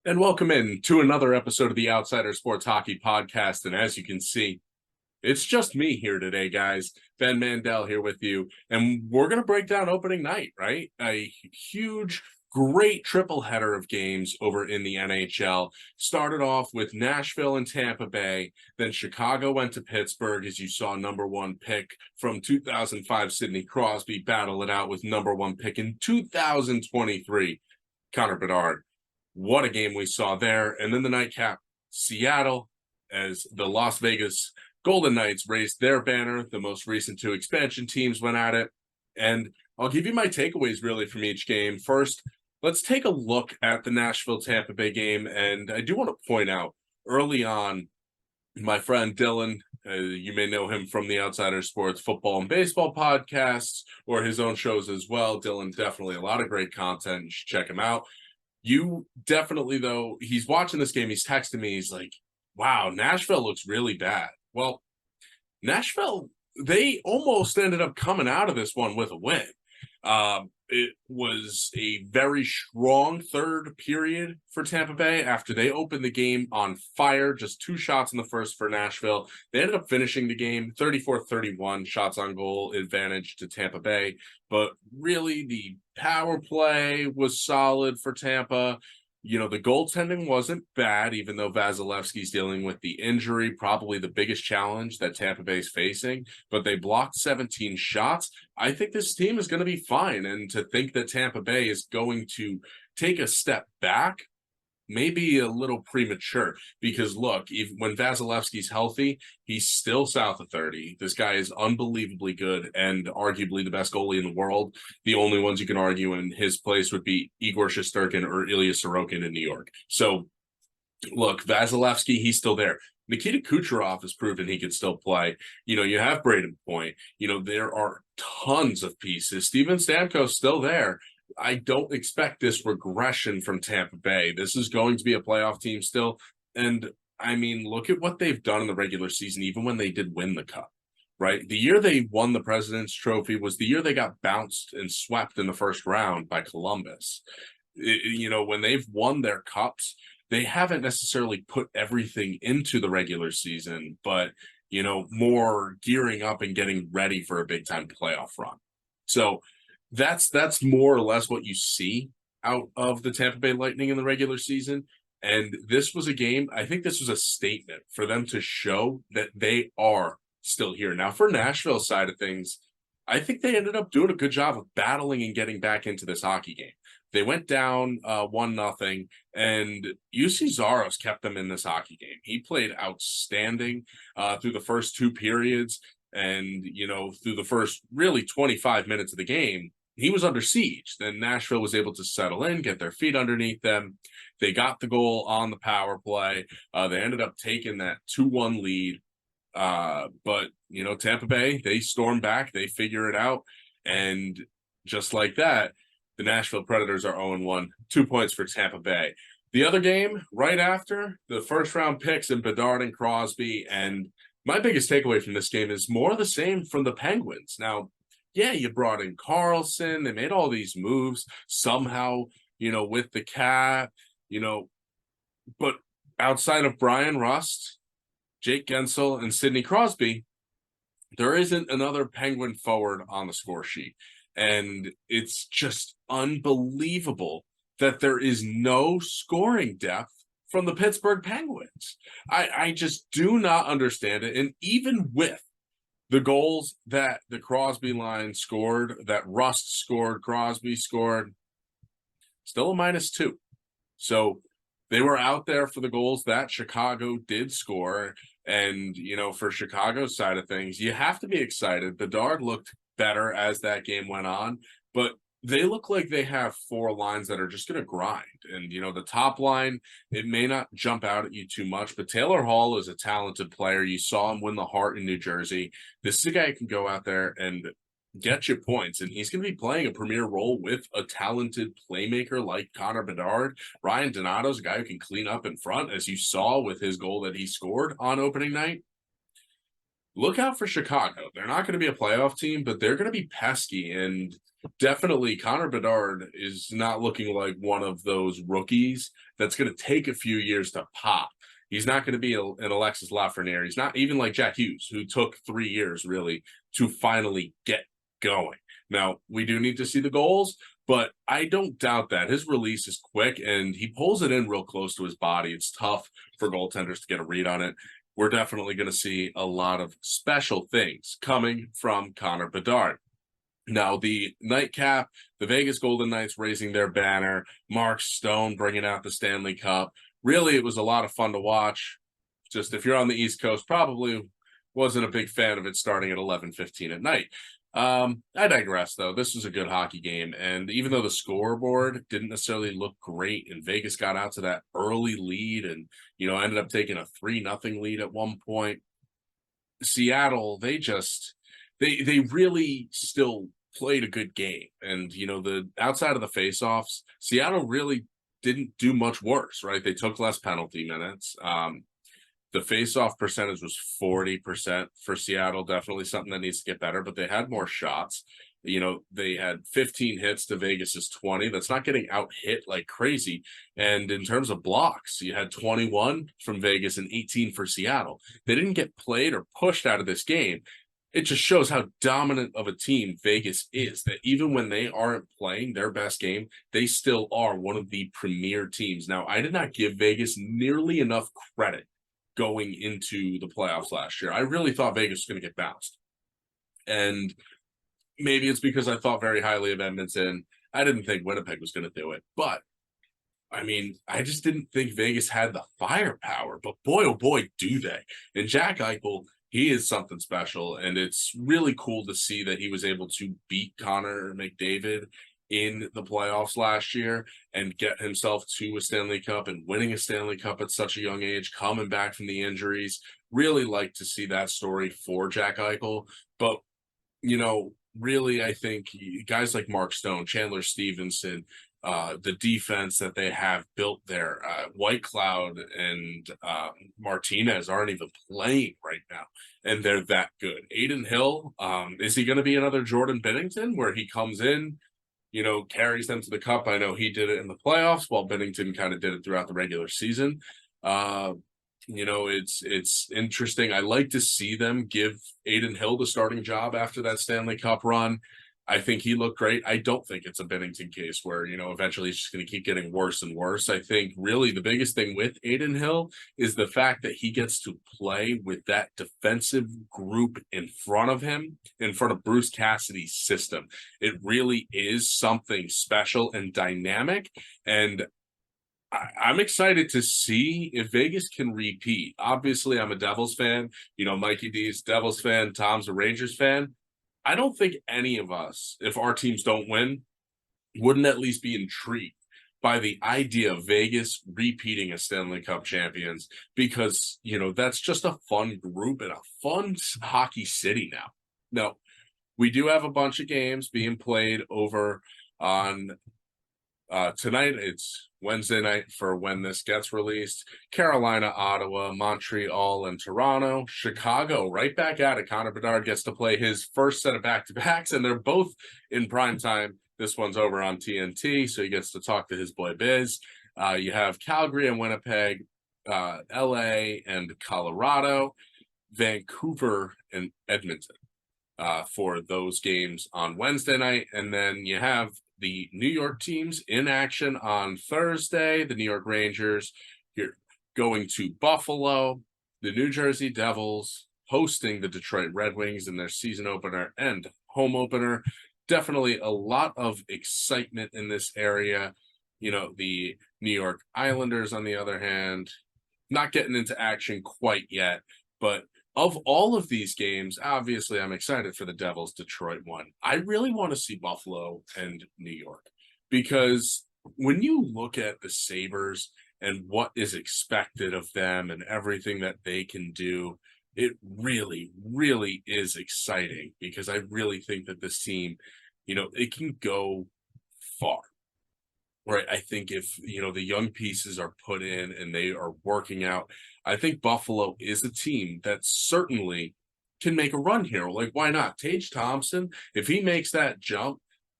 And welcome in to another episode of the Outsider Sports Hockey Podcast. And as you can see, it's just me here today, guys. Ben Mandel here with you. And we're going to break down opening night, right? A huge, great triple header of games over in the NHL. Started off with Nashville and Tampa Bay. Then Chicago went to Pittsburgh, as you saw number one pick from 2005, Sidney Crosby battle it out with number one pick in 2023, Connor Bedard. What a game we saw there. And then the nightcap, Seattle, as the Las Vegas Golden Knights raised their banner. The most recent two expansion teams went at it. And I'll give you my takeaways really from each game. First, let's take a look at the Nashville Tampa Bay game. And I do want to point out early on, my friend Dylan, you may know him from the Outsider Sports Football and Baseball podcasts or his own shows as well. Dylan, definitely a lot of great content. You should check him out. You definitely, though, he's watching this game. He's texting me. He's like, wow, Nashville looks really bad. Well, Nashville, they almost ended up coming out of this one with a win. It was a very strong third period for Tampa Bay after they opened the game on fire. Just two shots in the first for Nashville. They ended up finishing the game 34-31, shots on goal advantage to Tampa Bay. But really, the power play was solid for Tampa. You know, the goaltending wasn't bad, even though Vasilevsky's dealing with the injury, probably the biggest challenge that Tampa Bay's facing. But they blocked 17 shots. I think this team is going to be fine. And to think that Tampa Bay is going to take a step back, maybe a little premature, because look, when Vasilevsky's healthy, he's still south of 30. This guy is unbelievably good and arguably the best goalie in the world. The only ones you can argue in his place would be Igor Shesterkin or Ilya Sorokin in New York. So look, Vasilevsky, he's still there. Nikita Kucherov has proven he can still play. You know, you have Braden Point. You know, there are tons of pieces. Steven Stamkos still there. I don't expect this regression from Tampa Bay. This is going to be a playoff team still. And I mean, look at what they've done in the regular season, even when they did win the cup, right? The year they won the President's Trophy was the year they got bounced and swept in the first round by Columbus. You know, when they've won their cups, they haven't necessarily put everything into the regular season, but, you know, more gearing up and getting ready for a big time playoff run. So, that's more or less what you see out of the Tampa Bay Lightning in the regular season. And this was a game, I think this was a statement for them to show that they are still here. Now, for Nashville's side of things, I think they ended up doing a good job of battling and getting back into this hockey game. They went down 1-0, and UC Zaros kept them in this hockey game. He played outstanding through the first two periods. And, you know, through the first really 25 minutes of the game, he was under siege. Then Nashville was able to settle in, get their feet underneath them. They got the goal on the power play. They ended up taking that 2-1 lead. But, you know, Tampa Bay, they storm back, they figure it out. And just like that, the Nashville Predators are 0-1, 2 points for Tampa Bay. The other game, right after, the first round picks in Bedard and Crosby. And my biggest takeaway from this game is more of the same from the Penguins. Now, yeah, you brought in Carlson. They made all these moves somehow, you know, with the cap, you know, but outside of Brian Rust, Jake Gensel, and Sidney Crosby, there isn't another Penguin forward on the score sheet. And it's just unbelievable that there is no scoring depth from the Pittsburgh Penguins. I just do not understand it. And even with the goals that the Crosby line scored, that Rust scored, Crosby scored, still a -2. So they were out there for the goals that Chicago did score. And, you know, for Chicago's side of things, you have to be excited. Bedard looked better as that game went on, but they look like they have four lines that are just going to grind. And, you know, the top line, it may not jump out at you too much, but Taylor Hall is a talented player. You saw him win the Hart in New Jersey. This is a guy who can go out there and get you points, and he's going to be playing a premier role with a talented playmaker like Connor Bedard. Ryan Donato's a guy who can clean up in front, as you saw with his goal that he scored on opening night. look out for Chicago. They're not going to be a playoff team, but they're going to be pesky. And definitely Connor Bedard is not looking like one of those rookies that's going to take a few years to pop. He's not going to be an Alexis Lafreniere. He's not even like Jack Hughes, who took 3 years really to finally get going. Now, we do need to see the goals, but I don't doubt that. His release is quick and he pulls it in real close to his body. It's tough for goaltenders to get a read on it. We're definitely going to see a lot of special things coming from Connor Bedard. Now, the nightcap, the Vegas Golden Knights raising their banner, Mark Stone bringing out the Stanley Cup. Really, it was a lot of fun to watch. Just if you're on the East Coast, probably wasn't a big fan of it starting at 11:15 at night. I digress, though. This was a good hockey game, and even though the scoreboard didn't necessarily look great, and Vegas got out to that early lead, and ended up taking a 3-0 lead at one point, Seattle they really still played a good game, and the outside of the faceoffs, Seattle really didn't do much worse, right? They took less penalty minutes. The face-off percentage was 40% for Seattle. Definitely something that needs to get better, but they had more shots. They had 15 hits to Vegas's 20. That's not getting out hit like crazy. And in terms of blocks, you had 21 from Vegas and 18 for Seattle. They didn't get played or pushed out of this game. It just shows how dominant of a team Vegas is, that even when they aren't playing their best game, they still are one of the premier teams. Now, I did not give Vegas nearly enough credit going into the playoffs last year. I really thought Vegas was going to get bounced. And maybe it's because I thought very highly of Edmonton. I didn't think Winnipeg was going to do it. But, I mean, I just didn't think Vegas had the firepower. But boy, oh boy, do they. And Jack Eichel, he is something special. And it's really cool to see that he was able to beat Connor McDavid in the playoffs last year and get himself to a Stanley Cup and winning a Stanley Cup at such a young age, coming back from the injuries. Really like to see that story for Jack Eichel. But, really, I think guys like Mark Stone, Chandler Stevenson, the defense that they have built there, White Cloud and Martinez aren't even playing right now, and they're that good. Aiden Hill, is he going to be another Jordan Binnington where he comes in, carries them to the cup? I know he did it in the playoffs while Binnington kind of did it throughout the regular season. It's interesting. I like to see them give Aiden Hill the starting job after that Stanley Cup run. I think he looked great. I don't think it's a Binnington case where, eventually he's just going to keep getting worse and worse. I think really the biggest thing with Aiden Hill is the fact that he gets to play with that defensive group in front of him, in front of Bruce Cassidy's system. It really is something special and dynamic. And I'm excited to see if Vegas can repeat. Obviously, I'm a Devils fan. Mikey D's Devils fan. Tom's a Rangers fan. I don't think any of us, if our teams don't win, wouldn't at least be intrigued by the idea of Vegas repeating as Stanley Cup champions because, that's just a fun group and a fun hockey city now. Now, we do have a bunch of games being played over on tonight. It's Wednesday night for when this gets released. Carolina, Ottawa, Montreal, and Toronto. Chicago, right back at it. Connor Bedard gets to play his first set of back-to-backs, and they're both in prime time. This one's over on TNT, so he gets to talk to his boy Biz. You have Calgary and Winnipeg, LA and Colorado, Vancouver and Edmonton for those games on Wednesday night. And then you have the New York teams in action on Thursday. The New York Rangers here going to Buffalo, the New Jersey Devils hosting the Detroit Red Wings in their season opener and home opener. Definitely a lot of excitement in this area. The New York Islanders, on the other hand, not getting into action quite yet, but of all of these games, obviously, I'm excited for the Devils Detroit one. I really want to see Buffalo and New York because when you look at the Sabres and what is expected of them and everything that they can do, it really, really is exciting because I really think that this team, it can go far. Right. I think if, the young pieces are put in and they are working out, I think Buffalo is a team that certainly can make a run here. Like, why not? Tage Thompson, if he makes that jump,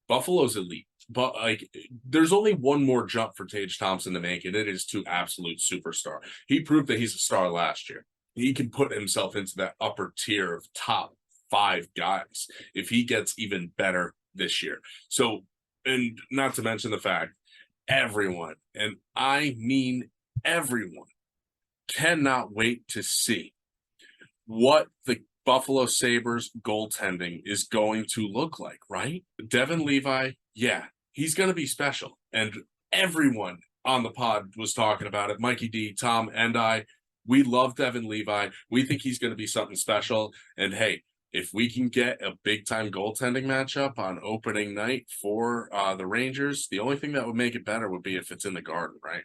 Buffalo's elite. But like, there's only one more jump for Tage Thompson to make, and it is to absolute superstar. He proved that he's a star last year. He can put himself into that upper tier of top 5 guys if he gets even better this year. So, and not to mention the fact, everyone, and I mean everyone, cannot wait to see what the Buffalo Sabres goaltending is going to look like, right? Devin Levi, yeah, he's going to be special. And everyone on the pod was talking about it. Mikey D, Tom, and I, we love Devin Levi. We think he's going to be something special. And hey, if we can get a big-time goaltending matchup on opening night for the Rangers, the only thing that would make it better would be if it's in the Garden, right?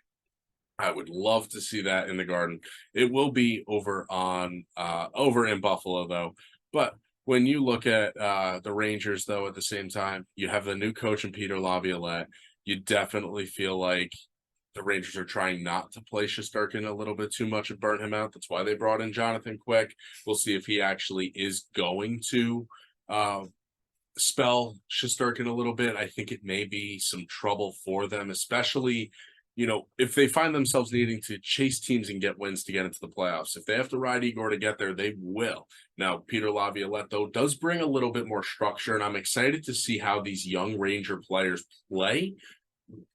I would love to see that in the Garden. It will be over in Buffalo, though. But when you look at the Rangers, though, at the same time, you have the new coach in Peter Laviolette. You definitely feel like the Rangers are trying not to play Shesterkin a little bit too much and burn him out. That's why they brought in Jonathan Quick. We'll see if he actually is going to spell Shesterkin a little bit. I think it may be some trouble for them, especially – if they find themselves needing to chase teams and get wins to get into the playoffs. If they have to ride Igor to get there, they will. Now, Peter Laviolette, though, does bring a little bit more structure, and I'm excited to see how these young Ranger players play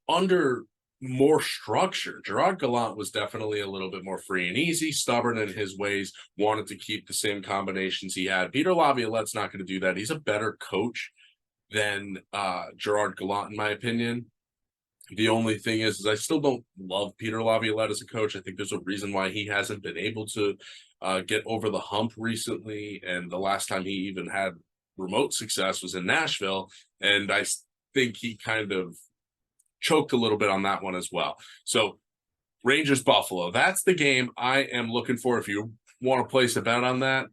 under more structure. Gerard Gallant was definitely a little bit more free and easy, stubborn in his ways, wanted to keep the same combinations he had. Peter Laviolette's not going to do that. He's a better coach than Gerard Gallant, in my opinion. The only thing is I still don't love Peter Laviolette as a coach. I think there's a reason why he hasn't been able to get over the hump recently. And the last time he even had remote success was in Nashville. And I think he kind of choked a little bit on that one as well. So Rangers Buffalo, that's the game I am looking for. If you want to place a bet on that,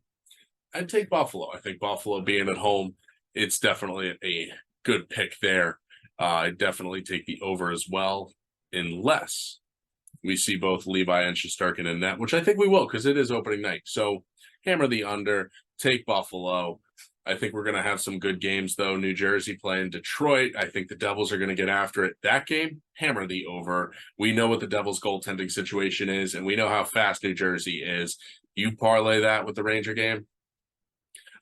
I'd take Buffalo. I think Buffalo being at home, it's definitely a good pick there. I definitely take the over as well, unless we see both Levi and Shesterkin in net, which I think we will because it is opening night. So hammer the under, take Buffalo. I think we're going to have some good games, though. New Jersey playing Detroit. I think the Devils are going to get after it. That game, hammer the over. We know what the Devils' goaltending situation is, and we know how fast New Jersey is. You parlay that with the Ranger game,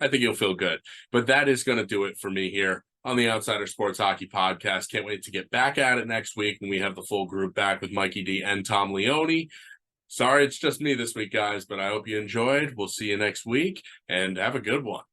I think you'll feel good. But that is going to do it for me here on the Outsider Sports Hockey Podcast. Can't wait to get back at it next week when we have the full group back with Mikey D and Tom Leone. Sorry, it's just me this week, guys, but I hope you enjoyed. We'll see you next week, and have a good one.